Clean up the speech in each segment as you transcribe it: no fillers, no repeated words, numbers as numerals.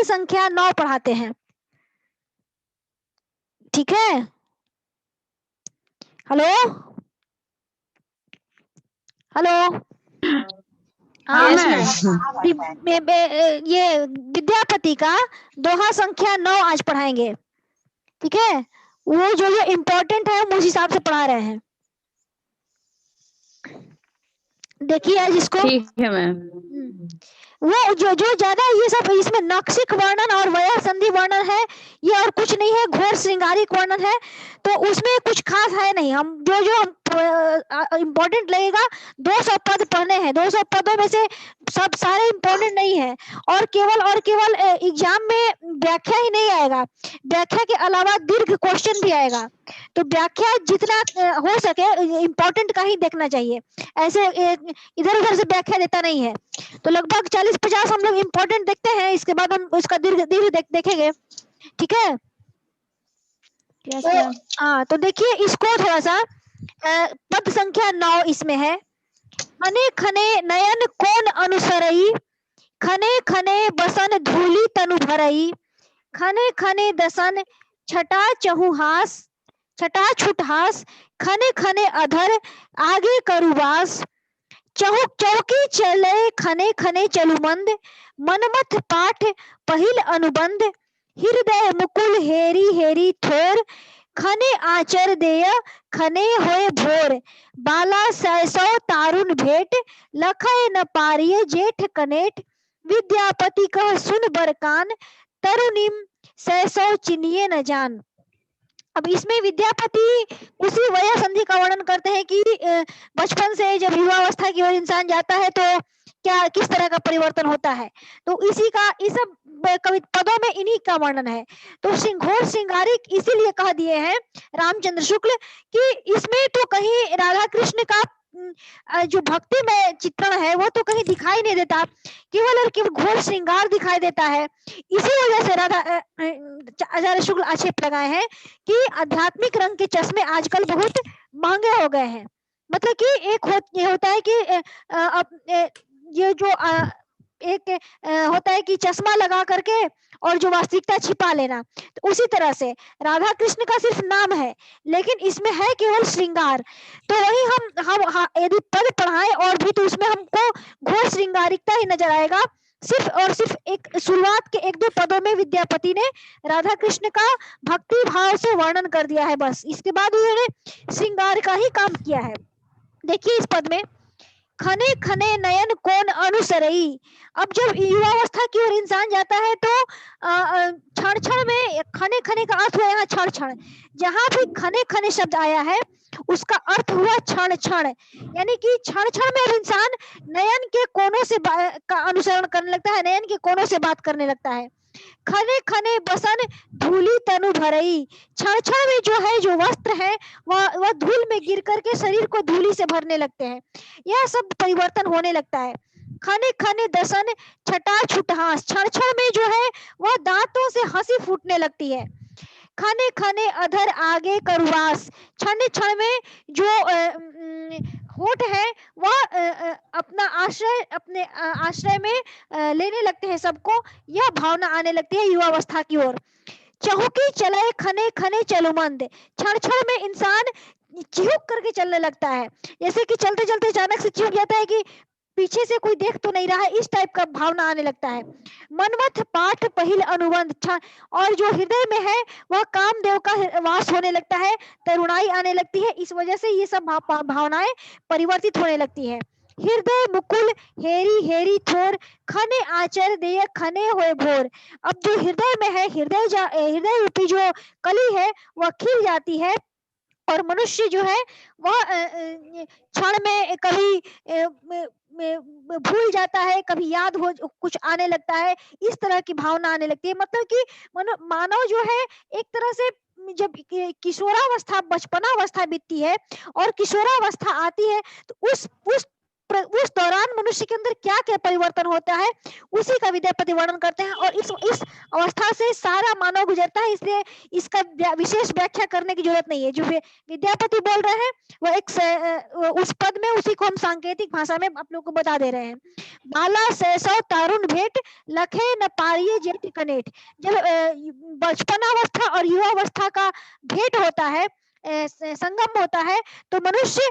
संख्या 9 पढ़ाते हैं। ठीक है, हेलो हेलो। हाँ, ये विद्यापति का दोहा संख्या 9 आज पढ़ाएंगे। ठीक है, वो जो जो इम्पोर्टेंट है हम उस हिसाब से पढ़ा रहे हैं। देखिए आज इसको, ठीक है मैम। वो जो जो ज्यादा ये सब इसमें नक्सिक वर्णन और वया संधि वर्णन है, ये और कुछ नहीं है, घोर श्रृंगारिक वर्णन है, तो उसमें कुछ खास है नहीं। हम जो जो हम इम्पोर्टेंट लगेगा 200 पद पढ़ने हैं, 200 पदों में से सब सारे इम्पोर्टेंट नहीं है, और केवल एग्जाम में व्याख्या ही नहीं आएगा, व्याख्या के अलावा दीर्घ क्वेश्चन भी आएगा, तो व्याख्या जितना हो सके इम्पोर्टेंट का ही देखना चाहिए, ऐसे इधर उधर से व्याख्या देता नहीं है। तो लगभग 40-50 हम लोग इम्पोर्टेंट देखते हैं, इसके बाद हम उसका दीर्घ देखेंगे। ठीक है, हाँ तो देखिए इसको थोड़ा सा, पद संख्या 9 इसमें है। खने खने नयन कौन अनुसरई, खने खने बसन धूली तनु भरई, खने खने दसन छटा चहुहास, छटा छुटहास, खने खने अधर आगे करुवास, चौक चौकी चले खने खने चलुमंद, मनमथ पाठ पहिल अनुबंध, हृदय मुकुल हेरी हेरी थोर, खने आचर देय खने होए भोर, बाला सैसौ तारुण भेंट, लखय न पारिय जेठ कनेठ, विद्यापति कह सुन बरकान, तरुणिम सैसौ चिनिये न जान। अब इसमें विद्यापति उसी वया संधि का वर्णन करते हैं कि बचपन से जब युवावस्था की ओर इंसान जाता है तो क्या किस तरह का परिवर्तन होता है, तो इसी का इस सब पदों में इन्हीं का वर्णन है। तो घोर श्रृंगारिक इसीलिए कह दिए हैं रामचंद्र शुक्ल कि इसमें तो कहीं राधा कृष्ण का जो भक्ति में चित्रण है वो तो कहीं दिखाई नहीं देता, केवल और केवल घोर श्रृंगार दिखाई देता है। इसी वजह से राधा आचार्य शुक्ल आक्षेप लगाए हैं कि आध्यात्मिक रंग के चश्मे आजकल बहुत महंगे हो गए हैं। मतलब कि एक ये होता है कि ये जो एक होता है कि चश्मा लगा करके और जो वास्तविकता छिपा लेना, तो उसी तरह से राधा कृष्ण का सिर्फ नाम है लेकिन इसमें है केवल श्रृंगार। तो वही हम यदि पद पढ़ाएं और भी तो उसमें हमको घोर श्रृंगारिकता ही नजर आएगा। सिर्फ और सिर्फ एक शुरुआत के 1-2 पदों में विद्यापति ने राधा कृष्ण का भक्ति भाव से वर्णन कर दिया है, बस इसके बाद उन्होंने श्रृंगार का ही काम किया है। देखिए इस पद में, खने खने नयन कौन अनुसरई। अब जब युवावस्था की ओर इंसान जाता है तो क्षण क्षण में, खने खने का अर्थ हुआ यहाँ क्षण क्षण, जहां भी खने खने शब्द आया है उसका अर्थ हुआ क्षण क्षण, यानी कि क्षण क्षण में अब इंसान नयन के कोनों से का अनुसरण करने लगता है, नयन के कोनों से बात करने लगता है। खने खने बसन धूली तनु भरई, क्षण क्षण में जो है जो वस्त्र है वह धूल में गिर करके शरीर को धूली से भरने लगते हैं, यह सब परिवर्तन होने लगता है। खने खने दसन छटा छुटहास, क्षण क्षण में जो है वह दांतों से हंसी फूटने लगती है। खने खने अधर आगे करवास, क्षण क्षण में जो होठ है वह अपना अपने आश्रय में लेने लगते हैं सबको, यह भावना आने लगती है युवावस्था की ओर। चहुकी चले खने खने चलुमंद, क्षण क्षण में इंसान चिहुक करके चलने लगता है, जैसे कि चलते चलते अचानक से चिहुक जाता है कि पीछे से कोई देख तो नहीं रहा है, इस टाइप का भावना आने लगता है। मनमथ पाठ पहिल अनुबंध, और जो हृदय में है वह कामदेव का वास होने लगता है, तरुणाई आने लगती है, इस वजह से ये सब भावनाएं परिवर्तित होने लगती है। हृदय मुकुल हेरी हेरी थोर, खने आचर देय खने होए भोर। अब जो हृदय में है, हृदय रूपी जो कली है वह खिल जाती है, और मनुष्य जो है वह क्षण में कभी भूल जाता है, कभी याद हो कुछ आने लगता है, इस तरह की भावना आने लगती है। मतलब कि मानव जो है एक तरह से जब किशोरावस्था बचपनावस्था बीतती है और किशोरावस्था आती है तो उस दौरान मनुष्य के अंदर क्या क्या परिवर्तन होता है उसी का विद्यापति वर्णन करते हैं, और इस अवस्था से सारा मानव गुजरता है, इसलिए इसका विशेष व्याख्या करने की जरूरत नहीं है। जो विद्यापति बोल रहे हैं वह एक उस पद में उसी को हम सांकेतिक भाषा में आप लोगों को बता दे रहे हैं। बाला सैसौ तारुण भेंट, लखे न पारिये जेठ कनेठ। जब बचपनावस्था और युवावस्था का भेंट होता है, संगम होता है, तो मनुष्य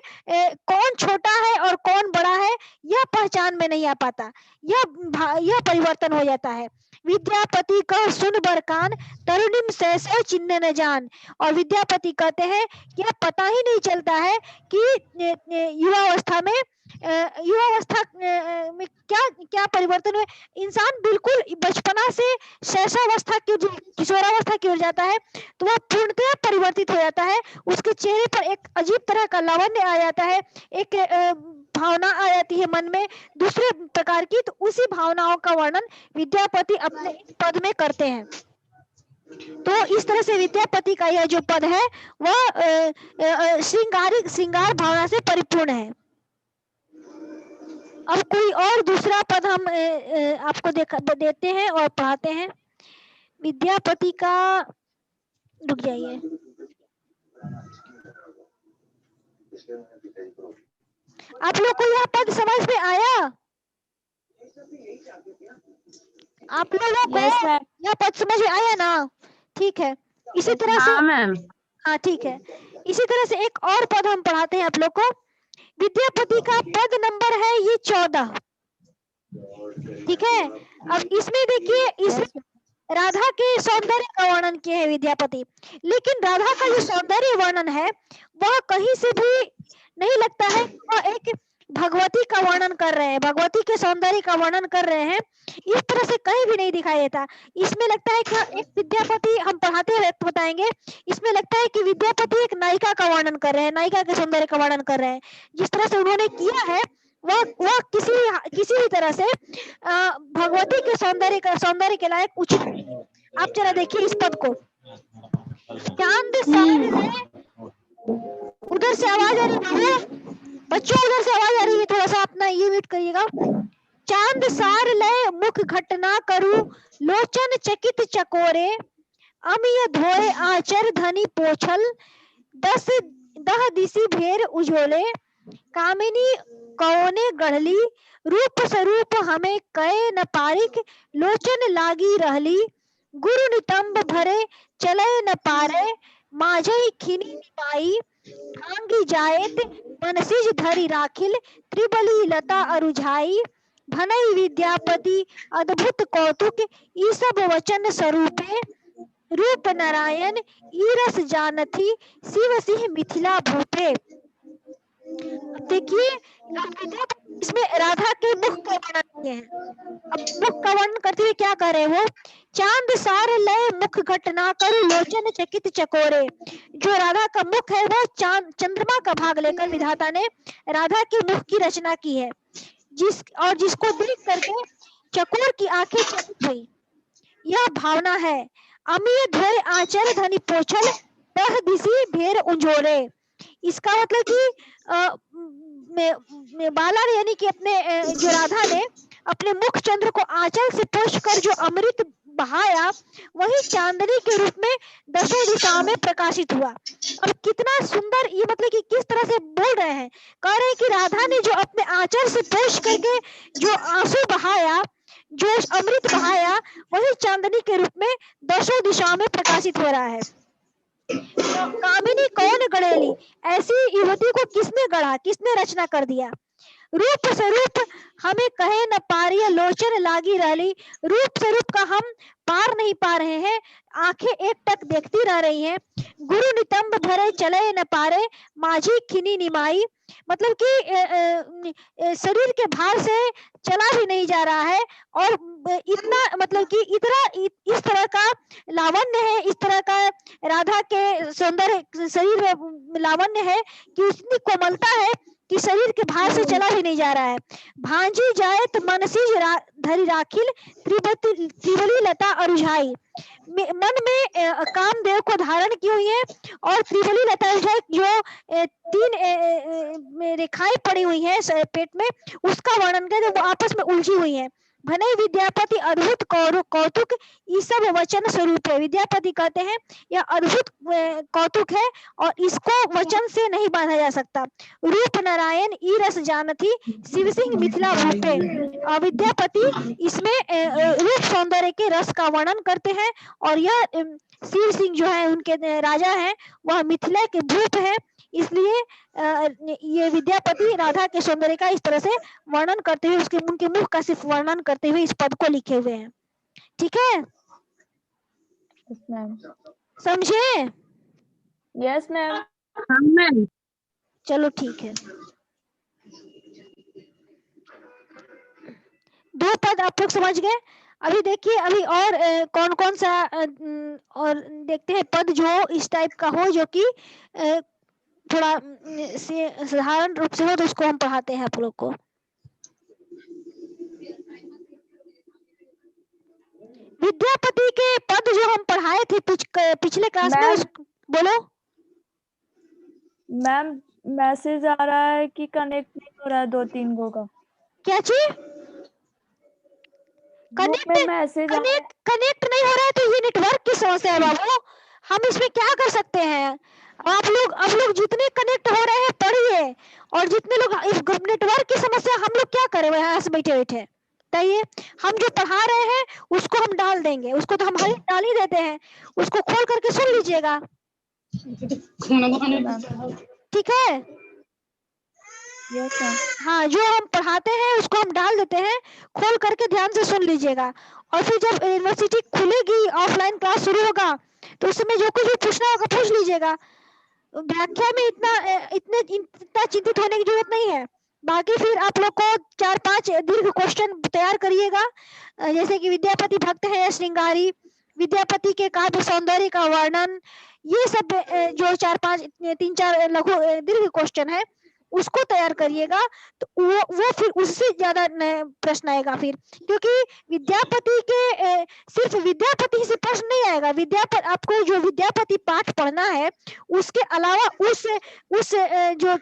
कौन छोटा है और कौन बड़ा है यह पहचान में नहीं आ पाता, यह परिवर्तन हो जाता है। विद्यापति कह सुन बर कान, तरुणिम सैसौ चिन्ह न जान। और विद्यापति कहते हैं कि यह पता ही नहीं चलता है कि युवावस्था में में क्या क्या परिवर्तन हुए। इंसान बिल्कुल बचपना से शैशवावस्था की किशोरावस्था की ओर जाता है तो वह पूर्णतः परिवर्तित हो जाता है। उसके चेहरे पर एक अजीब तरह का लावण्य आ जाता है, एक भावना आ जाती है मन में दूसरे प्रकार की। तो उसी भावनाओं का वर्णन विद्यापति अपने इस पद में करते हैं। तो इस तरह से विद्यापति का यह जो पद है वह श्रृंगार भावना से परिपूर्ण है। अब कोई और दूसरा पद हम आपको देते हैं और पढ़ाते हैं। विद्यापति का, रुक जाइए, आप लोग को यह पद समझ में आया? आप लोगों को यह पद समझ में आया ना? ठीक है। इसी तरह से हाँ ठीक है। इसी तरह से एक और पद हम पढ़ाते हैं आप लोग को। विद्यापति का पद नंबर है ये 14। ठीक है। अब इसमें देखिए, इस राधा के सौंदर्य का वर्णन किया है विद्यापति, लेकिन राधा का जो सौंदर्य वर्णन है वह कहीं से भी नहीं लगता है वह एक भगवती का वर्णन कर रहे हैं, भगवती के सौंदर्य का वर्णन कर रहे हैं। इस तरह से कहीं भी नहीं दिखाई देता। इसमें लगता है कि एक विद्यापति, हम पढ़ाते हुए बताएंगे, इसमें लगता है कि विद्यापति एक नायिका का वर्णन कर रहे हैं, नायिका के सौंदर्य का वर्णन कर रहे हैं। जिस तरह से उन्होंने किया है वह किसी भी तरह से भगवती के सौंदर्य के लायक उचित नहीं है। आप जरा देखिए इस पद को। चांद सारे उधर से आवाज आ रही है बच्चों, उधर से आवाज आ रही है, थोड़ा सा अपना ये म्यूट करिएगा। चांद सार लय मुख घटना करूं, लोचन चकित चकोरे, अमिय धोए आचर धनी पोछल, दह दिसी भेर उजोले, कामिनी कौने गढ़ली, रूप स्वरूप हमें कहे न पारिक, लोचन लागी रहली, गुरु नितंब भरे चले न पारे, माझई खिनी निमाई, आंगी जायत मनसिज धरी राखिल, त्रिबली लता अरुझाई, भनई विद्यापति अद्भुत कौतुक, ई सब वचन स्वरूपे, रूप नारायण ईरस जानथी, शिव सिंह मिथिला भूपे। देखिए इसमें राधा के मुख का वर्णन किए हैं। अब मुख का वर्णन करते हुए क्या कह रहे हैं वो? चांद सार लय मुख घटना कर, लोचन चकित चकोरे। जो राधा का मुख है वो चंद्रमा का भाग लेकर विधाता ने राधा के मुख की रचना की है, जिसको देख करके चकोर की आंखें चकित हुई। यह भावना है। अमीय धोए आचर धनी पोछल, दह दिसी भेर उंजोरे। इसका मतलब कि बाला यानी कि अपने जो राधा ने अपने मुख चंद्र को आंचल से पोष कर जो अमृत बहाया, वही चांदनी के रूप में दशों दिशाओं में प्रकाशित हुआ। अब कितना सुंदर, ये मतलब कि किस तरह से बोल रहे हैं, कह रहे हैं कि राधा ने जो अपने आंचल से पोष करके जो आंसू बहाया, जो अमृत बहाया, वही चांदनी के रूप में दशों दिशाओं में प्रकाशित हो रहा है। तो कामिनी कौन गढ़ेली, ऐसी युवती को किसने गढ़ा, किसने रचना कर दिया। रूप स्वरूप हमें कहे न पारिय, लोचन लागी रहली। रूप स्वरूप का हम पार नहीं पा रहे हैं, आंखें एक टक देखती रह रही हैं। गुरु नितंब भरे चले न पारे, माझी खिनी निमाई। मतलब कि शरीर के भार से चला भी नहीं जा रहा है, और इतना मतलब कि इतना इस तरह का लावण्य है, इस तरह का राधा के सौंदर्य शरीर में लावण्य है कि उसकी कोमलता है कि शरीर के भार से चला भी नहीं जा रहा है। भांजी जाए तो मनसी धरी राखिल, त्रिबली लता अरुझाई। मन में कामदेव को धारण की हुई है, और त्रिबली लता अरुझाई जो 3 रेखाएं पड़ी हुई है पेट में, उसका वर्णन करते वो आपस में उलझी हुई है। भने विद्यापति अद्भुत कौतुक ये सब वचन स्वरूप है। विद्यापति कहते हैं यह अद्भुत कौतुक है और इसको वचन से नहीं बांधा जा सकता। रूप नारायण ई रस जानथी शिव सिंह मिथिला भूपे। विद्यापति इसमें रूप सौंदर्य के रस का वर्णन करते हैं और यह शिव सिंह जो है उनके राजा हैं, वह मिथिला के भूप है, इसलिए ये विद्यापति राधा के सौंदर्य का इस तरह से वर्णन करते हुए उसके उनके मुख का सिर्फ वर्णन करते हुए इस पद को लिखे हुए हैं। ठीक है, समझे? Yes ma'am. हाँ मैम। चलो ठीक है, 2 पद आप लोग समझ गए। अभी देखिए अभी और कौन कौन सा और देखते हैं पद जो इस टाइप का हो, जो कि थोड़ा साधारण रूप से हो, तो उसको हम पढ़ाते हैं आप लोग को। विद्यापति के पद जो हम पढ़ाए थे पिछले क्लास में, बोलो मैम। मैसेज आ रहा है कि कनेक्ट नहीं हो रहा है 2-3 गो का। क्या चीज? कनेक्ट नहीं हो रहा है तो ये नेटवर्क की समस्या है बाबू। हम इसमें क्या कर सकते हैं? आप लोग जितने कनेक्ट हो रहे हैं पढ़िए, और जितने लोग इस नेटवर्क की समस्या, हम लोग क्या करें यहाँ से बैठे बैठे? बताइए, हम जो पढ़ा रहे हैं उसको हम डाल देंगे, उसको तो हम डाल ही देते हैं, उसको खोल करके सुन लीजिएगा। ठीक है? Yes ma'am. हाँ, जो हम पढ़ाते हैं उसको हम डाल देते हैं, खोल करके ध्यान से सुन लीजिएगा। और फिर जब यूनिवर्सिटी खुलेगी, ऑफलाइन क्लास शुरू होगा, तो उस समय जो कुछ भी पूछना होगा पूछ लीजिएगा। व्याख्या में इतना चिंतित होने की जरूरत नहीं है। बाकी फिर आप लोग को 4-5 दीर्घ क्वेश्चन तैयार करिएगा, जैसे कि विद्यापति भक्त है या श्रृंगारी, विद्यापति के काव्य सौंदर्य का वर्णन, ये सब जो 3-4 लघु दीर्घ क्वेश्चन है उसको तैयार करिएगा। तो वो फिर उससे ज्यादा प्रश्न आएगा फिर, क्योंकि विद्यापति के सिर्फ विद्यापति से प्रश्न नहीं आएगा। आपको जो विद्यापति पाठ पढ़ना है उसके अलावा उस जो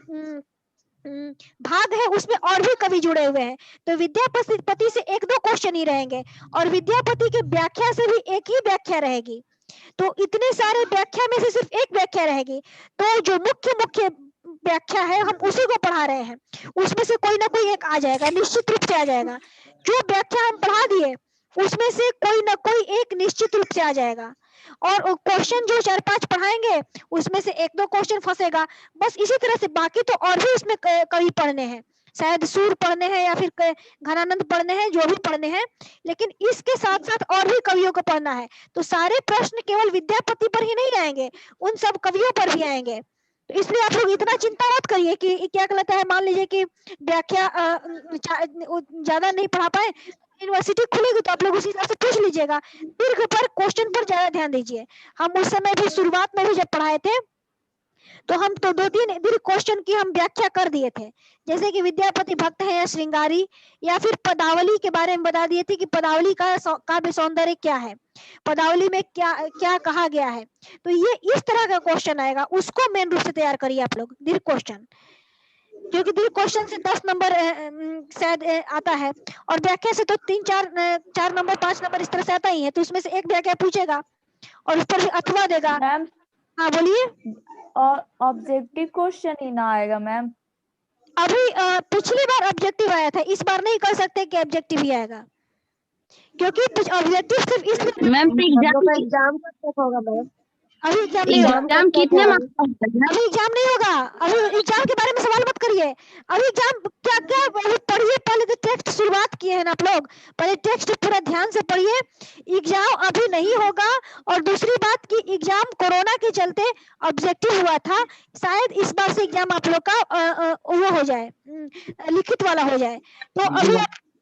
भाग है उसमें और भी कवि जुड़े हुए हैं, तो विद्यापति से 1-2 क्वेश्चन ही रहेंगे, और विद्यापति के व्याख्या से भी एक ही व्याख्या रहेगी। तो इतने सारे व्याख्या में से सिर्फ एक व्याख्या रहेगी, तो जो मुख्य व्याख्या है हम उसी को पढ़ा रहे हैं, उसमें से कोई ना कोई एक आ जाएगा, निश्चित रूप से आ जाएगा। जो व्याख्या हम पढ़ा दिए उसमें से कोई ना कोई एक निश्चित रूप से आ जाएगा, और क्वेश्चन जो 4-5 पढ़ाएंगे उसमें से 1-2 क्वेश्चन फंसेगा, बस इसी तरह से। बाकी तो और भी उसमें कवि पढ़ने हैं, शायद सूर पढ़ने हैं या फिर घनानंद पढ़ने हैं, जो भी पढ़ने हैं, लेकिन इसके साथ साथ और भी कवियों को पढ़ना है। तो सारे प्रश्न केवल विद्यापति पर ही नहीं आएंगे, उन सब कवियों पर भी आएंगे। तो इसलिए आप लोग इतना चिंता मत करिए कि क्या कहता है, मान लीजिए कि व्याख्या ज्यादा नहीं पढ़ा पाए, यूनिवर्सिटी खुलेगी तो आप लोग उसी हिसाब से पूछ लीजिएगा। दीर्घ पर क्वेश्चन पर ज्यादा ध्यान दीजिए। हम उस समय भी शुरुआत में भी जब पढ़ाए थे तो हम तो 2-3 दीर्घ क्वेश्चन की हम व्याख्या कर दिए थे, जैसे कि विद्यापति भक्त है या श्रृंगारी, या फिर पदावली के बारे में बता दिए थे कि पदावली का काव्य सौंदर्य क्या है, पदावली में क्या क्या कहा गया है। तो ये इस तरह का क्वेश्चन आएगा, उसको मेन रूप से तैयार करिए आप लोग, दीर्घ क्वेश्चन, क्योंकि दीर्घ क्वेश्चन से 10 नंबर शायद आता है, और व्याख्या से तो 3-4 नंबर 5 नंबर इस तरह से आता ही है। तो उसमें से एक व्याख्या पूछेगा और उस पर अथवा देगा। मैम, हाँ बोलिए। और ऑब्जेक्टिव क्वेश्चन ही ना आएगा मैम? अभी पिछली बार ऑब्जेक्टिव आया था, इस बार नहीं कर सकते कि ऑब्जेक्टिव ही आएगा, क्योंकि ऑब्जेक्टिव सिर्फ इसलिए मैम एग्जाम कब तक होगा मैम? अभी एग्जाम नहीं होगा। एग्जाम कितने मार्क्स का होता है? अभी एग्जाम नहीं होगा, अभी एग्जाम के बारे में सवाल मत करिए। अभी एग्जाम क्या पढ़िए, पहले तो टेक्स्ट शुरुआत किए हैं ना आप लोग, पहले टेक्स्ट पूरा ध्यान से पढ़िए। एग्जाम अभी नहीं होगा, और दूसरी बात कि एग्जाम कोरोना के चलते ऑब्जेक्टिव हुआ था, शायद इस बार से एग्जाम आप लोग का वो हो जाए, लिखित वाला हो जाए। तो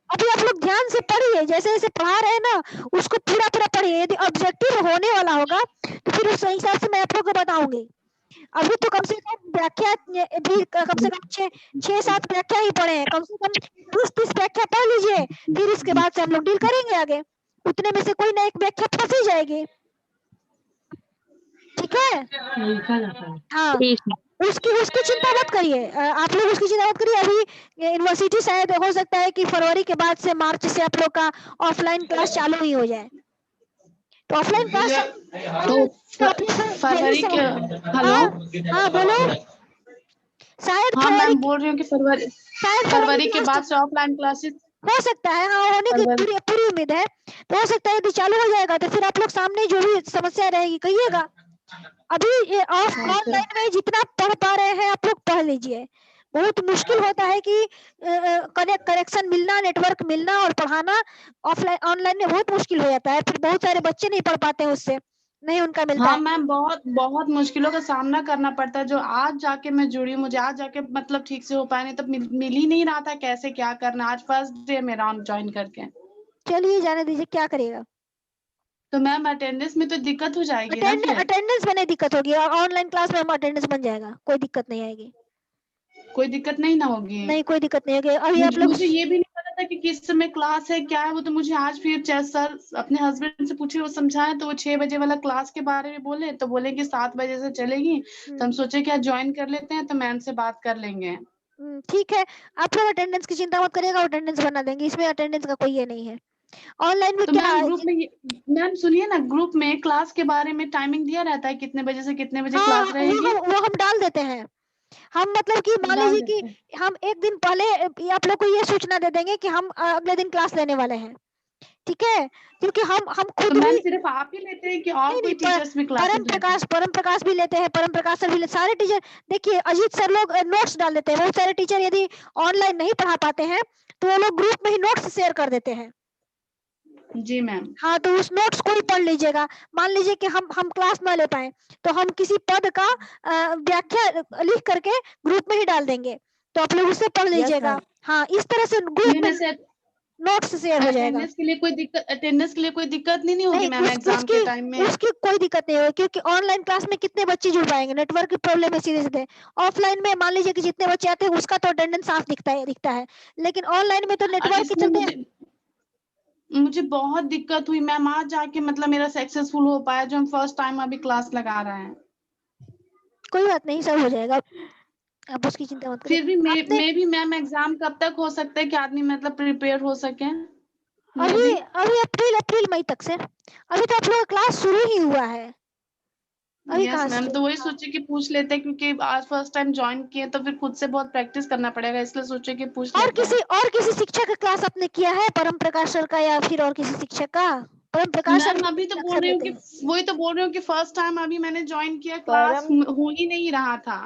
अभी आप लोग ध्यान से पढ़िए, जैसे जैसे पढ़ा रहे हैं ना उसको पूरा पढ़िए। यदि ऑब्जेक्टिव होने वाला होगा तो फिर उस हिसाब से मैं आप लोग को बताऊंगी। अभी तो कम से कम व्याख्या भी कम से कम 6-7 व्याख्या ही पढ़े हैं, कम से कम 20-30 व्याख्या पढ़ लीजिए, फिर इसके बाद से हम लोग डील करेंगे आगे। उतने में से कोई ना एक व्याख्या फंस ही जाएगी। ठीक है? हाँ, ठीक है। उसकी उसकी चिंता मत करिए, आप लोग उसकी चिंता मत करिए। अभी यूनिवर्सिटी शायद हो सकता है कि फरवरी के बाद से मार्च से आप लोग का ऑफलाइन क्लास चालू ही हो जाए। तो ऑफलाइन क्लास तो यही फरवरी से के हेलो हाँ बोलो, शायद हाँ फरवरी मैम बोल रही हूँ कि फरवरी फरवरी के के बाद से ऑफलाइन क्लासेस हो सकता है, हाँ होने की फरवरी पूरी पूरी उम्मीद है। तो हो सकता है यदि चालू हो जाएगा तो फिर आप लोग सामने जो भी समस्या रहेगी कहिएगा। अभी ये ऑनलाइन में जितना पढ़ पा रहे हैं आप लोग पढ़ लीजिए। बहुत मुश्किल होता है कि कनेक्शन मिलना, नेटवर्क मिलना और पढ़ाना ऑफलाइन ऑनलाइन में बहुत मुश्किल हो जाता है। फिर बहुत सारे बच्चे नहीं पढ़ पाते हैं, उससे नहीं उनका मिलता हाँ है। मैम बहुत मुश्किलों का सामना करना पड़ता है। जो आज जाके मैं जुड़ी, मुझे आज जाके मतलब ठीक से हो पाया, नहीं तब मिल ही नहीं रहा था कैसे क्या करना। आज फर्स्ट डे मेरा ज्वाइन करके। चलिए जाने दीजिए, क्या करिएगा। तो मैम अटेंडेंस में तो दिक्कत हो जाएगी ना फिर? अटेंडेंस में नहीं दिक्कत होगी, और ऑनलाइन क्लास में हम अटेंडेंस बन जाएगा, कोई दिक्कत नहीं आएगी। कोई दिक्कत नहीं ना होगी? नहीं कोई दिक्कत नहीं होगी। अभी आप लोग मुझे ये भी नहीं पता था कि किस समय क्लास है क्या है। वो तो मुझे आज फिर सर अपने हस्बैंड से पूछे, वो समझाए तो वो 6 बजे वाला क्लास के बारे में बोले, तो बोले कि 7 बजे से चलेगी। तो हम सोचे कि आज ज्वाइन कर लेते हैं, तो मैम से बात कर लेंगे। ठीक है, आप लोग अटेंडेंस की चिंता मत करिएगा, अटेंडेंस बना देंगे, इसमें अटेंडेंस का कोई ये नहीं है। ऑनलाइन में तो क्या मैम सुनिए ना, ग्रुप में क्लास के बारे में टाइमिंग दिया रहता है कितने बजे से कितने बजे हाँ क्लास रहेगी? वो हम डाल देते हैं। हम मतलब कि मान डाल लीजिए देते हैं। कि हम एक दिन पहले आप लोग को ये सूचना दे देंगे कि हम अगले दिन क्लास लेने वाले हैं, ठीक है? क्योंकि हम तो खुद मैम भी सिर्फ आप ही लेते हैं कि और नहीं कोई टीचर्स भी क्लासेस लेते हैं? परम प्रकाश भी लेते हैं, परम प्रकाश सर भी सारे टीचर। देखिए अजीत सर लोग नोट्स डाल देते हैं। बहुत सारे टीचर यदि ऑनलाइन नहीं पढ़ा पाते हैं तो वो लोग ग्रुप में ही नोट्स शेयर कर देते हैं। जी मैम। हाँ तो उस नोट्स को ही पढ़ लीजिएगा। मान लीजिए कि हम क्लास ना ले पाए तो हम किसी पद का व्याख्या लिख करके ग्रुप में ही डाल देंगे, तो आप लोग उससे पढ़ यस लीजिएगा। मैम। हाँ इस तरह से ग्रुप मैम में ऐसे नोट्स शेयर हो जाएगा। अटेंडेंस के लिए कोई दिक्कत नहीं होगी नहीं मैम एग्जाम के टाइम में? उसकी कोई दिक्कत नहीं होगी, क्योंकि ऑनलाइन क्लास में कितने बच्चे जुड़ पाएंगे, नेटवर्क की प्रॉब्लम है सीधे सीधे। ऑफलाइन में मान लीजिए कि जितने बच्चे आते हैं उसका तो अटेंडेंस साफ दिखता है, लेकिन ऑनलाइन में तो नेटवर्क के इसमें चलते मुझे बहुत दिक्कत हुई मैम। आज जाके मतलब मेरा सक्सेसफुल हो पाया, जो हम फर्स्ट टाइम अभी क्लास लगा रहे हैं। कोई बात नहीं, सब हो जाएगा, आप उसकी चिंता मत करिए। फिर भी आपने मे भी मैम एग्जाम कब तक हो सकता है कि आदमी मतलब प्रिपेयर हो सके? मे अभी भी अभी अप्रैल मई तक से, अभी तो आप लोग का क्लास शुरू ही हुआ है, अभी यस कहाँ मैम, से। तो वही सोचे कि पूछ लेते हैं, क्योंकि आज फर्स्ट टाइम ज्वाइन किए तो फिर खुद से बहुत प्रैक्टिस करना पड़ेगा, इसलिए सोचे कि पूछ लेते हैं। और किसी शिक्षक का क्लास आपने किया है, परम प्रकाश सर का या फिर और किसी शिक्षक का? परम प्रकाश सर मैम भी अभी तो बोल अक्सर रही हूँ लेते कि हैं। वही तो बोल रही हूँ कि फर्स्ट टाइम अभी मैंने ज्वाइन किया, क्लास हो ही नहीं रहा था।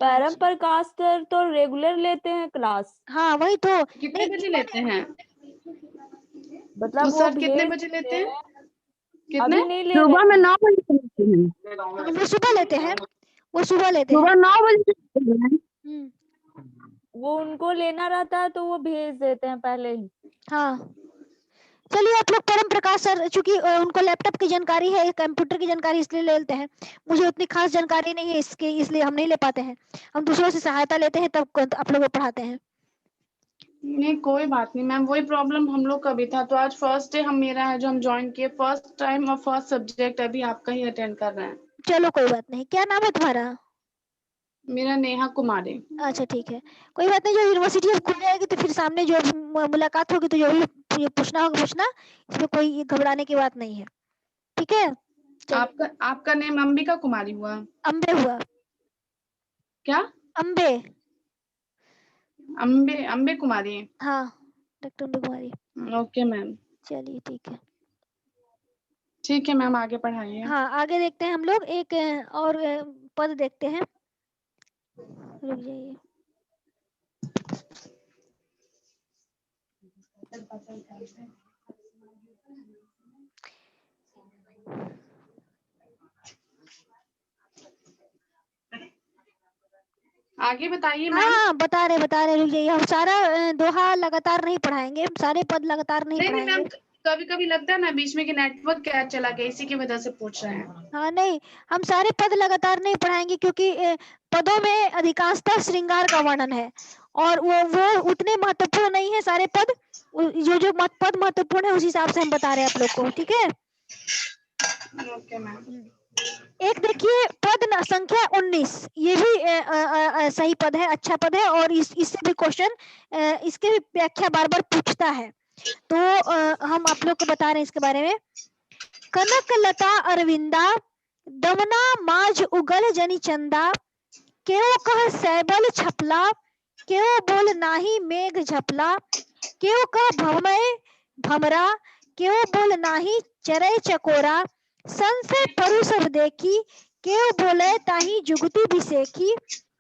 परम प्रकाश सर तो रेगुलर लेते हैं क्लास। हाँ वही तो कितने बजे लेते हैं? मतलब वो वो सर कितने भेज बजे लेते देते हैं? हैं, कितने? अभी नहीं ले सुबह में रहे हैं। 9 बजे से लेते हैं। वो सुबह लेते हैं, वो सुबह लेते हैं। सुबह 9 बजे से लेते हैं। वो उनको लेना रहता है तो वो भेज देते हैं पहले ही। हाँ चलिए, आप लोग परम प्रकाश सर, चूंकि उनको लैपटॉप की जानकारी है, कंप्यूटर की जानकारी, इसलिए ले लेते हैं। मुझे उतनी खास जानकारी नहीं है इसके, इसलिए हम नहीं ले पाते हैं। हम दूसरों से सहायता लेते हैं तब आप लोग को पढ़ाते हैं। नहीं कोई बात नहीं मैम, वही प्रॉब्लम हम लोग का भी था। तो आज फर्स्ट डे मेरा है जो हम ज्वाइन किए, फर्स्ट टाइम और फर्स्ट सब्जेक्ट अभी आपका ही अटेंड कर रहे हैं। चलो कोई बात नहीं, क्या नाम है तुम्हारा? मेरा नेहा कुमारी। अच्छा ठीक है, कोई बात नहीं। जो यूनिवर्सिटी अब खुल जाएगी तो फिर सामने जो मुलाकात होगी तो जो भी पूछना होगा पूछना, इसमें कोई घबराने की बात नहीं है, ठीक है? चलिए, आपका नेम अंबिका कुमारी हुआ? अम्बे हुआ, क्या? अम्बे, अंबे कुमारी। हाँ डॉक्टर अम्बे कुमारी। ओके मैम, चलिए ठीक है। ठीक है मैम, आगे पढ़ाइए। हाँ आगे देखते हैं हम लोग, एक और पद देखते हैं, रुक जाइए। आगे बताइए मैम। हाँ बता रहे, रुक जाइए। हम सारा दोहा लगातार नहीं पढ़ाएंगे, सारे पद लगातार नहीं नहीं मैम, पढ़ाएंगे। कभी कभी लगता है ना बीच में कि नेटवर्क क्या चला गया, इसी की वजह से पूछ रहे हैं। हाँ नहीं, हम सारे पद लगातार नहीं पढ़ाएंगे, क्योंकि पदों में अधिकांशतः श्रृंगार का वर्णन है, और वो उतने महत्वपूर्ण नहीं है सारे पद। जो पद महत्वपूर्ण है उस हिसाब से हम बता रहे हैं आप लोग को, ठीक है? Okay ma'am. एक देखिए, पद प्रश्न संख्या 19, ये भी सही पद है, अच्छा पद है, और इससे भी क्वेश्चन इसके भी व्याख्या बार बार पूछता है। तो हम आप लोग को बता रहे हैं इसके बारे में। कनक लता अरविंदा, दमना माज उगल जनी चंदा, केओ कह सैबल छपला, केओ बोल नाही मेघ झपला, केओ कह भवमय भमरा, केओ बोल नाही चरय चकोरा, संशय परु सब देखी, केओ बोले ताही जुगति बिसेखी,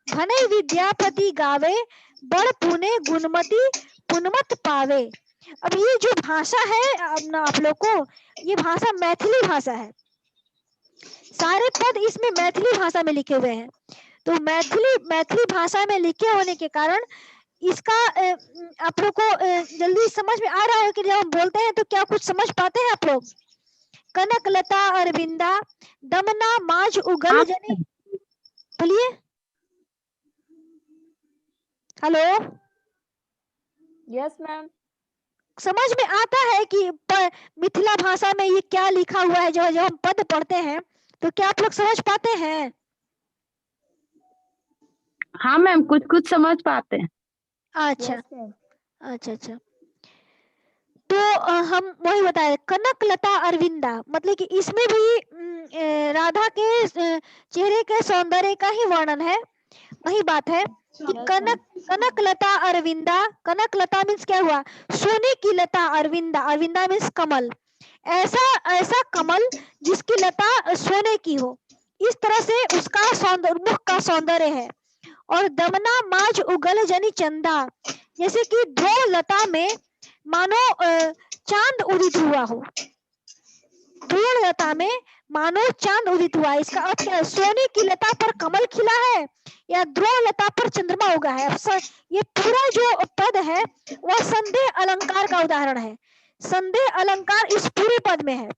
घने विद्यापति गावे, बड़ पुने गुणमति पुनमत पावे। अब ये जो भाषा है आप लोग को, ये भाषा मैथिली भाषा है, सारे पद इसमें मैथिली भाषा में लिखे हुए हैं। तो मैथिली भाषा में लिखे होने के कारण इसका आप लोग को जल्दी समझ में आ रहा है कि जब हम बोलते हैं तो क्या कुछ समझ पाते हैं आप लोग। कनक लता अरविंदा, दमना माज उगल जनी, बोलिए हेलो, यस मैम। समझ में आता है कि मिथिला भाषा में ये क्या लिखा हुआ है। जो हम पद पढ़ते हैं तो क्या आप लोग समझ पाते हैं? हाँ मैम, कुछ कुछ समझ पाते हैं। अच्छा यस मैम। अच्छा। तो हम वही बताए, कनक लता अरविंदा, मतलब कि इसमें भी राधा के चेहरे के सौंदर्य का ही वर्णन है। वही बात है कि कनक लता अरविंदा, कनक लता मीन्स क्या हुआ, सोने की लता, अरविंदा, अरविंदा मीन्स कमल, ऐसा कमल जिसकी लता सोने की हो, इस तरह से उसका सौंदर्य, मुख का सौंदर्य है। और दमना माज उगल जनी चंदा, जैसे कि ध्रुव लता में मानो चांद उदित हुआ हो, ध्रुव लता में मानो चांद उदित हुआ। इसका अर्थ क्या है? सोने की लता पर कमल खिला है या ध्रुव लता पर चंद्रमा उगा है। ये पूरा जो पद है वह संदेह अलंकार का उदाहरण है। संदेह अलंकार इस पूरे पद में है।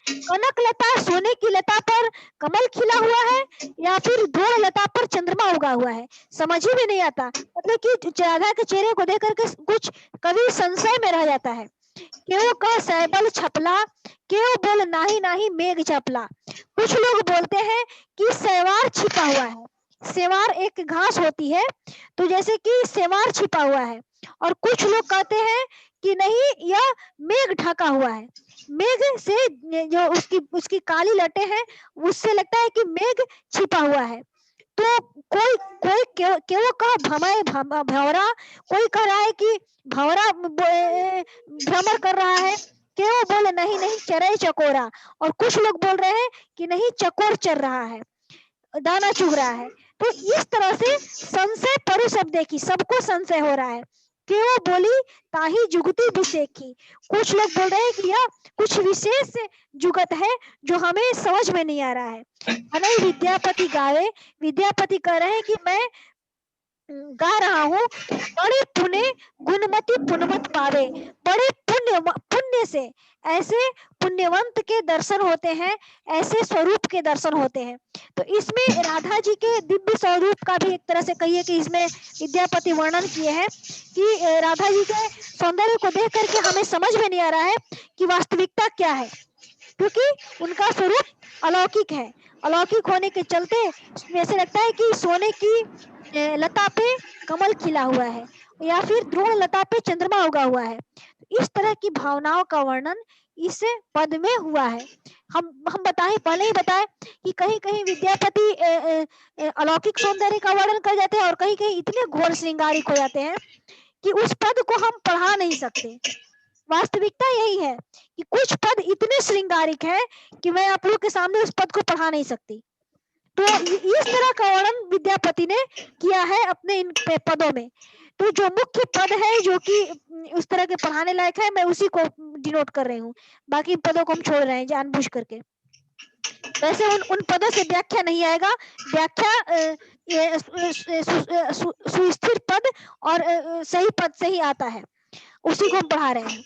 कनक लता सोने की लता पर कमल खिला हुआ है या फिर ध्रुव लता पर चंद्रमा उगा हुआ है, समझ ही में नहीं आता। मतलब कि राधा के चेहरे को देख करके कुछ कवि संशय में रह जाता है। केओ कह सैबल छपला, केओ बोल नाही नाही मेघ झपला। कुछ लोग बोलते हैं कि सेवार छिपा हुआ है। सेवार एक घास होती है, तो जैसे कि सेवार छिपा हुआ है। और कुछ लोग कहते हैं कि नहीं, यह मेघ ढका हुआ है। मेघ से जो उसकी काली लटें हैं, उससे लगता है कि मेघ छिपा हुआ है। तो कोई केवल कहा भमय भंवरा, कोई कह रहा है कि भंवरा भ्रमण कर रहा है, केवल बोले नहीं नहीं चरय चकोरा, और कुछ लोग बोल रहे हैं कि नहीं चकोर चर रहा है, दाना चुग रहा है। तो इस तरह से संशय परु सब देखी, सबको संशय हो रहा है। केवल बोली ताही जुगती विशेखी, कुछ लोग बोल रहे हैं कि यह कुछ विशेष जुगत है जो हमें समझ में नहीं आ रहा है। अनय विद्यापति गावे, विद्यापति कह रहे हैं कि मैं गा रहा हूँ, बड़े पुण्य गुणमति पुनमत पावे, बड़े पुण्य से ऐसे पुण्यवंत के दर्शन होते हैं, ऐसे स्वरूप के दर्शन होते हैं। तो इसमें राधा जी के दिव्य स्वरूप का भी एक तरह से कहिए कि इसमें विद्यापति वर्णन किए हैं कि राधा जी के सौंदर्य को देख करके हमें समझ में नहीं आ रहा है कि वास्तविकता क्या है, क्योंकि उनका स्वरूप अलौकिक है। अलौकिक होने के चलते ऐसे लगता है कि सोने की लता पे कमल खिला हुआ है या फिर ध्रुव लता पे चंद्रमा उगा हुआ है। इस तरह की भावनाओं का वर्णन इस पद में हुआ है। हम बताएं, पहले ही बताएं कि कहीं कहीं विद्यापति अलौकिक सौंदर्य का वर्णन कर जाते हैं और कहीं कहीं इतने घोर श्रृंगारिक हो जाते हैं कि उस पद को हम पढ़ा नहीं सकते। वास्तविकता यही है कि कुछ पद इतने श्रृंगारिक हैं कि मैं आप लोग के सामने उस पद को पढ़ा नहीं सकती। तो इस तरह का वर्णन विद्यापति ने किया है अपने इन पदों में। तो जो मुख्य पद है जो कि उस तरह के पढ़ाने लायक है, मैं उसी को डिनोट कर रही हूँ, बाकी पदों को हम छोड़ रहे हैं जानबूझ करके। वैसे उन पदों से व्याख्या नहीं आएगा, व्याख्या सुस्थिर पद और सही पद से ही आता है, उसी को हम पढ़ा रहे हैं।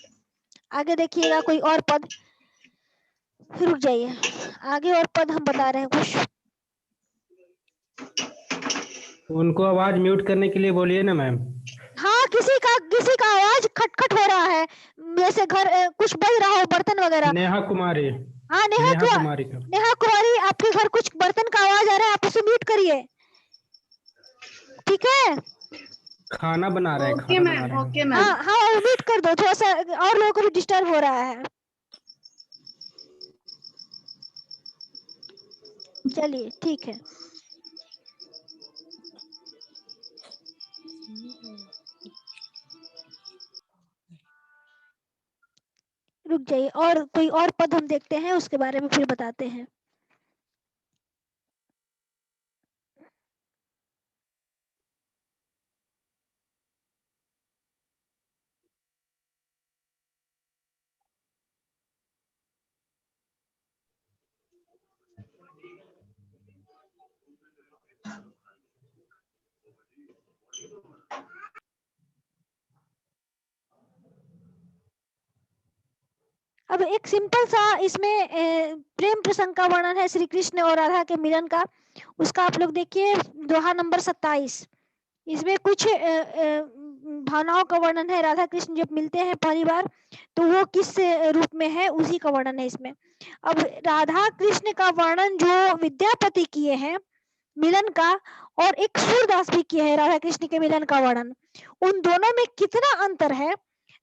आगे देखिएगा कोई और पद, रुक जाइए, आगे और पद हम बता रहे हैं कुछ। उनको आवाज म्यूट करने के लिए बोलिए ना मैम। हाँ, किसी का आवाज खटखट हो रहा है, जैसे घर कुछ बज रहा हो, बर्तन वगैरह। नेहा कुमारी। हाँ, नेहा कुमारी आपके घर कुछ बर्तन का आवाज आ रहा है, आप उसे म्यूट करिए, ठीक है? खाना बना रहे हैं, ओके खाना बना मैम, रहे हैं। ओके हाँ मैम। हाँ, म्यूट कर दो, थोड़ा सा और लोगों को भी डिस्टर्ब हो रहा है। चलिए ठीक है। रुक जाइए, और कोई और पद हम देखते हैं, उसके बारे में फिर बताते हैं। अब एक सिंपल सा इसमें प्रेम प्रसंग का वर्णन है श्री कृष्ण और राधा के मिलन का, उसका आप लोग देखिए दोहा नंबर 27। इसमें कुछ भावनाओं का वर्णन है। राधा कृष्ण जब मिलते हैं पहली बार तो वो किस रूप में है, उसी का वर्णन है इसमें। अब राधा कृष्ण का वर्णन जो विद्यापति किए हैं मिलन का, और एक सूरदास भी किए हैं राधा कृष्ण के मिलन का वर्णन, उन दोनों में कितना अंतर है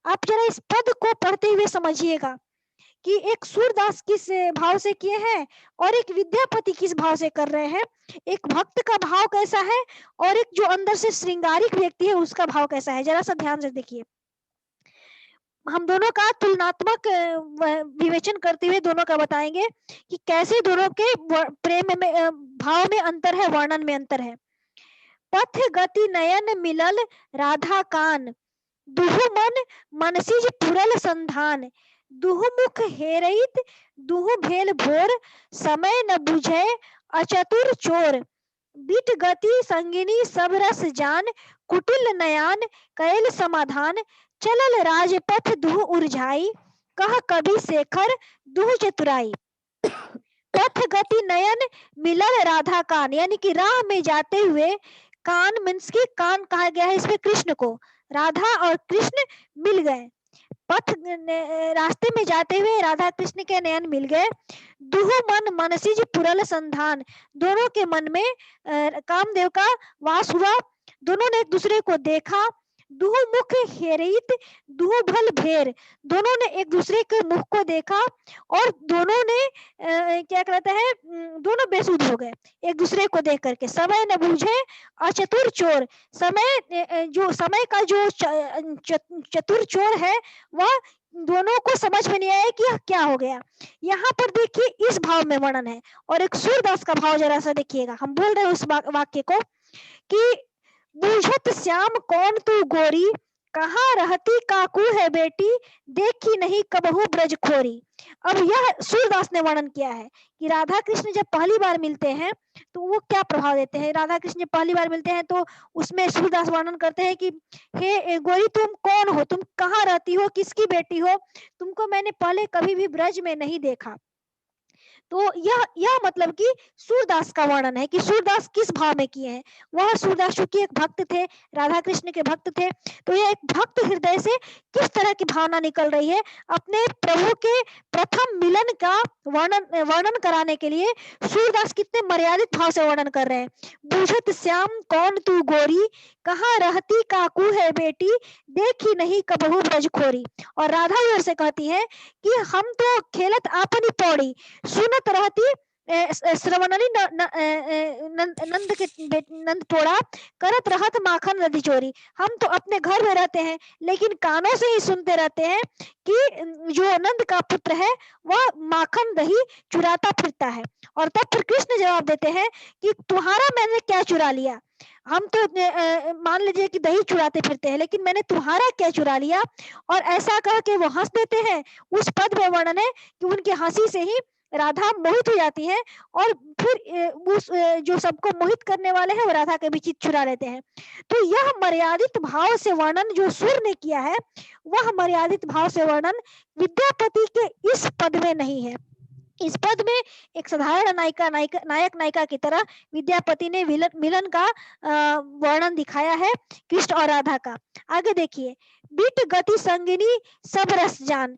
आप जरा इस पद को पढ़ते हुए समझिएगा कि एक सूरदास किस भाव से किए हैं और एक विद्यापति किस भाव से कर रहे हैं, एक भक्त का भाव कैसा है और एक जो अंदर से श्रृंगारिक व्यक्ति है उसका भाव कैसा है, जरा सा ध्यान से देखिए। हम दोनों का तुलनात्मक विवेचन करते हुए दोनों का बताएंगे कि कैसे दोनों के प्रेम में भाव में अंतर है, वर्णन में अंतर है। पथ गति नयन मिलल राधा कान, दुहु मन मनसिज पुरल संधान, दुहु मुख हेरइत दुहु भेल भोर, समय न बुझे अचतुर चोर, बिट गति संगिनी सब रस जान, कुटिल नयान कैल समाधान, चलल राजपथ दुहु उरझाई, कह कवि शेखर दुहु चतुराई। पथ गति नयन मिलल राधा कान, यानी कि राह में जाते हुए, कान मीन्स की कान कहा गया है इसमें कृष्ण को, राधा और कृष्ण मिल गए, पथ रास्ते में जाते हुए राधा कृष्ण के नयन मिल गए। दुहु मन मनसिज पुरल संधान, दोनों के मन में कामदेव का वास हुआ, दोनों ने एक दूसरे को देखा। दुहु मुख हेरित दुहु भल भेर, दोनों ने एक दूसरे के मुख को देखा और दोनों ने क्या कहते हैं, दोनों बेसुध हो गए एक दूसरे को देख करके। समय न बूझे अचतुर चोर, समय जो समय का जो चतुर चोर है वह दोनों को समझ में नहीं आया कि यह क्या हो गया। यहाँ पर देखिए इस भाव में वर्णन है, और एक सूरदास का भाव जरा सा देखिएगा। हम बोल रहे हैं उस वाक्य को कि बूझत श्याम कौन तू गोरी, कहाँ रहती काकू है बेटी, देखी नहीं कबहू ब्रज खोरी। अब यह सूरदास ने वर्णन किया है कि राधा कृष्ण जब पहली बार मिलते हैं तो वो क्या प्रभाव देते हैं। राधा कृष्ण जब पहली बार मिलते हैं तो उसमें सूरदास वर्णन करते हैं कि हे गोरी तुम कौन हो, तुम कहाँ रहती हो, किसकी बेटी हो, तुमको मैंने पहले कभी भी ब्रज में नहीं देखा। तो यह मतलब कि सूरदास का वर्णन है कि सूरदास किस भाव में किए हैं। वह सूरदास चूंकि एक भक्त थे, राधा कृष्ण के भक्त थे, तो यह एक भक्त हृदय से किस तरह की भावना निकल रही है, अपने प्रभु के प्रथम मिलन का वर्णन कराने के लिए सूरदास कितने मर्यादित भाव से वर्णन कर रहे हैं। बूझत श्याम कौन तू गोरी, कहाँ रहती काकू है बेटी, देखी नहीं कबहू ब्रज खोरी। और राधा ओर से कहती है कि हम तो खेलत आपनी पौड़ी, सुनत रहती श्रवणनी नंद के नंद थोड़ा, करत रहत माखन नदी चोरी। हम तो अपने घर में रहते हैं लेकिन कानों से ही सुनते रहते हैं कि जो नंद का पुत्र है वह माखन दही चुराता फिरता है। और तब फिर कृष्ण जवाब देते हैं कि तुम्हारा मैंने क्या चुरा लिया, हम तो मान लीजिए कि दही चुराते फिरते हैं, लेकिन मैंने तुम्हारा क्या चुरा लिया। और ऐसा कह के वो हंस देते हैं। उस पद में वर्णन है कि उनकी हंसी से ही राधा मोहित हो जाती है और फिर उस जो सबको मोहित करने वाले हैं वो राधा के भी चित्त चुरा लेते हैं। तो यह मर्यादित भाव से वर्णन जो सुर ने किया है, वह मर्यादित भाव से वर्णन विद्यापति के इस पद में नहीं है। इस पद में एक साधारण नायक नायिका की तरह विद्यापति ने मिलन का वर्णन दिखाया है कृष्ण और राधा का। आगे देखिए, बिट गति संगिनी सब रस जान,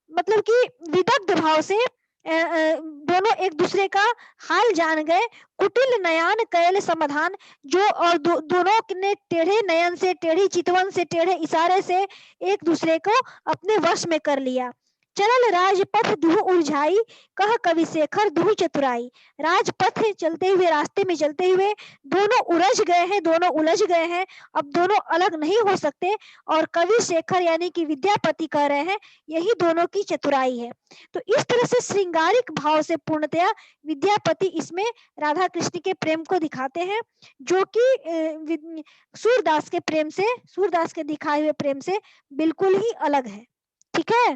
मतलब कि विदग्ध भाव से दोनों एक दूसरे का हाल जान गए, कुटिल नयन कैल समाधान, जो और दोनों ने टेढ़े नयन से, टेढ़ी चितवन से, टेढ़े इशारे से एक दूसरे को अपने वश में कर लिया। चलल राजपथ दुह उलझाई, कह कवि शेखर दुह चतुराई। राजपथ चलते हुए, रास्ते में चलते हुए दोनों उलझ गए हैं, दोनों उलझ गए हैं, अब दोनों अलग नहीं हो सकते। और कवि शेखर यानी कि विद्यापति कह रहे हैं यही दोनों की चतुराई है। तो इस तरह से श्रृंगारिक भाव से पूर्णतया विद्यापति इसमें राधा कृष्ण के प्रेम को दिखाते हैं, जो कि सूरदास के प्रेम से, सूरदास के दिखाए हुए प्रेम से बिल्कुल ही अलग है। ठीक है,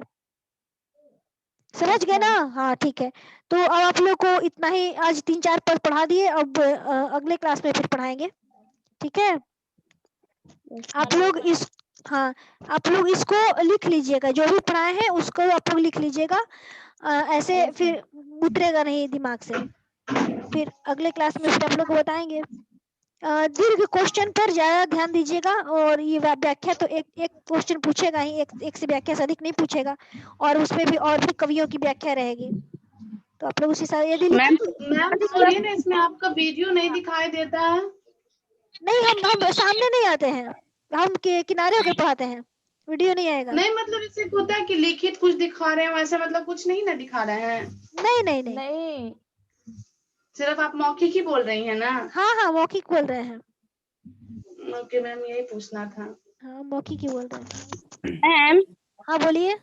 समझ गए ना? हाँ ठीक है। तो अब आप लोग को इतना ही, आज 3-4 पद पढ़ा दिए, अब अगले क्लास में फिर पढ़ाएंगे। ठीक है, आप लोग इस, हाँ आप लोग इसको लिख लीजिएगा, जो भी पढ़ाए हैं उसको आप लोग लिख लीजिएगा, ऐसे फिर उतरेगा नहीं दिमाग से। फिर अगले क्लास में फिर आप लोग को बताएंगे। दीर्घ क्वेश्चन पर ज्यादा ध्यान दीजिएगा, और ये व्याख्या तो एक क्वेश्चन पूछेगा ही, एक से व्याख्या से अधिक नहीं पूछेगा, और उसमें भी और भी कवियों की व्याख्या रहेगी। तो आप लोग उसी साथ यदि मैम मैम सुनिए ना, इसमें आपका वीडियो नहीं दिखाई देता है। नहीं, हम सामने नहीं आते हैं, हम किनारे होकर पढ़ाते हैं, वीडियो नहीं आएगा। नहीं मतलब इससे होता है कि लिखित कुछ दिखा रहे हैं, वैसे मतलब कुछ नहीं ना दिखा रहे हैं। नहीं नहीं नहीं, नहीं, सिर्फ आप मौखिक ही बोल रही हैं ना? हाँ हाँ मौखिक बोल रहे हैं। ओके मैम, यही पूछना था। हाँ मौखिक ही बोल रहे हैं। मैम हाँ बोलिए।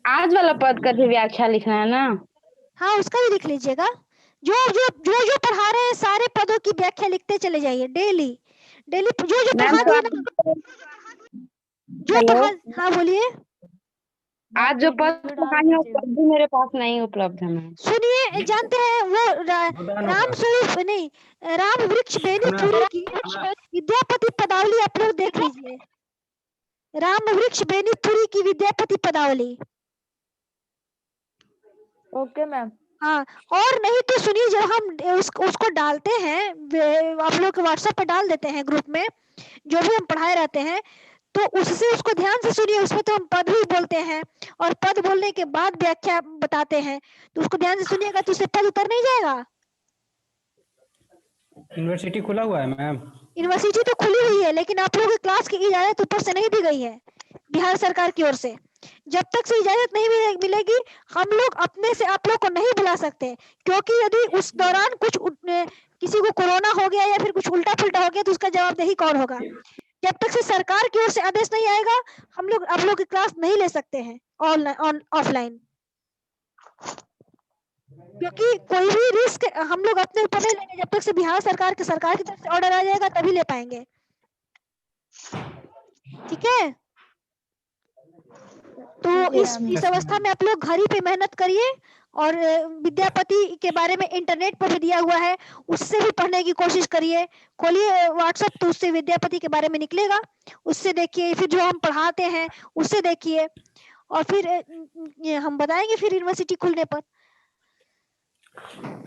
आज वाला पद का भी व्याख्या लिखना है ना? हाँ उसका भी लिख लीजिएगा। जो जो जो जो पढ़ा रहे हैं सारे पदों की व्याख्या लिखते चले जाइए, डेली डेली जो जो मैम पढ़ा तो दिए ना, जो हेलो, पढ़ा, हाँ बोलिए। आज जो पद पढ़ाई है वो पद भी मेरे पास नहीं उपलब्ध है मैम। सुनिए, जानते हैं वो राम स्वरूप नहीं, राम वृक्ष बेनीपुरी की विद्यापति पदावली आप लोग देख लीजिए, राम वृक्ष बेनीपुरी की विद्यापति पदावली। Okay ma'am. हाँ, और नहीं तो सुनिए, जब हम उसको डालते हैं, आप लोग व्हाट्सएप पे डाल देते हैं ग्रुप में, जो भी हम पढ़ाए रहते हैं, तो उससे उसको ध्यान से सुनिए। उसमें तो हम पद भी बोलते हैं, और पद बोलने के बाद व्याख्या बताते हैं, तो उसको ध्यान से सुनिएगा तो उससे पद उतर नहीं जाएगा। यूनिवर्सिटी खुला हुआ है मैम? यूनिवर्सिटी तो खुली हुई है, लेकिन आप लोगों की क्लास की इजाजत ऊपर से नहीं दी गई है बिहार सरकार की ओर से। जब तक से इजाजत नहीं मिलेगी, हम लोग अपने से आप लोग को नहीं बुला सकते, क्योंकि यदि उस दौरान कुछ किसी को कोरोना हो गया या फिर कुछ उल्टा पुल्टा हो गया तो उसका जवाबदेही कौन होगा? जब तक से सरकार की ओर से आदेश नहीं आएगा, हम लोग आप लोग की क्लास नहीं ले सकते हैं ऑनलाइन ऑफलाइन, क्योंकि कोई भी रिस्क हम लोग अपने ऊपर नहीं लेंगे जब तक से बिहार सरकार की तरफ से ऑर्डर आ जाएगा, तभी ले पाएंगे। ठीक है, तो इस अवस्था में आप लोग घर ही पे मेहनत करिए, और विद्यापति के बारे में इंटरनेट पर भी दिया हुआ है, उससे भी पढ़ने की कोशिश करिए। खोलिए व्हाट्सएप, तो उससे विद्यापति के बारे में निकलेगा, उससे देखिए, फिर जो हम पढ़ाते हैं उससे देखिए, और फिर हम बताएंगे फिर यूनिवर्सिटी खुलने पर।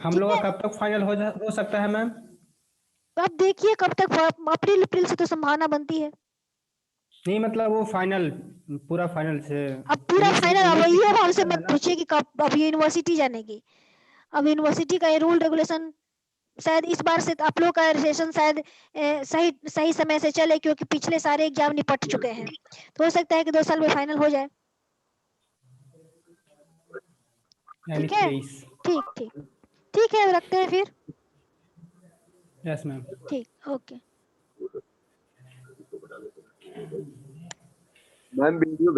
हम लोग का कब तक फाइनल हो सकता है मैम? अब देखिए कब तक, अप्रैल से तो संभावना बनती है। नहीं मतलब वो फाइनल, पूरा फाइनल से। अब पूरा फाइनल अब ये है, हमसे मत पूछिए कि कब अब यूनिवर्सिटी जाने की। अब यूनिवर्सिटी का ये रूल रेगुलेशन शायद इस बार से आप लोग का सेशन शायद सही समय से चले, क्योंकि पिछले सारे एग्जाम निपट चुके हैं, तो हो सकता है कि 2 साल में फाइनल हो जाए। ठीक है, ठीक है, रखते हैं फिर। Yes ma'am. ठीक, ओके मैम वीडियो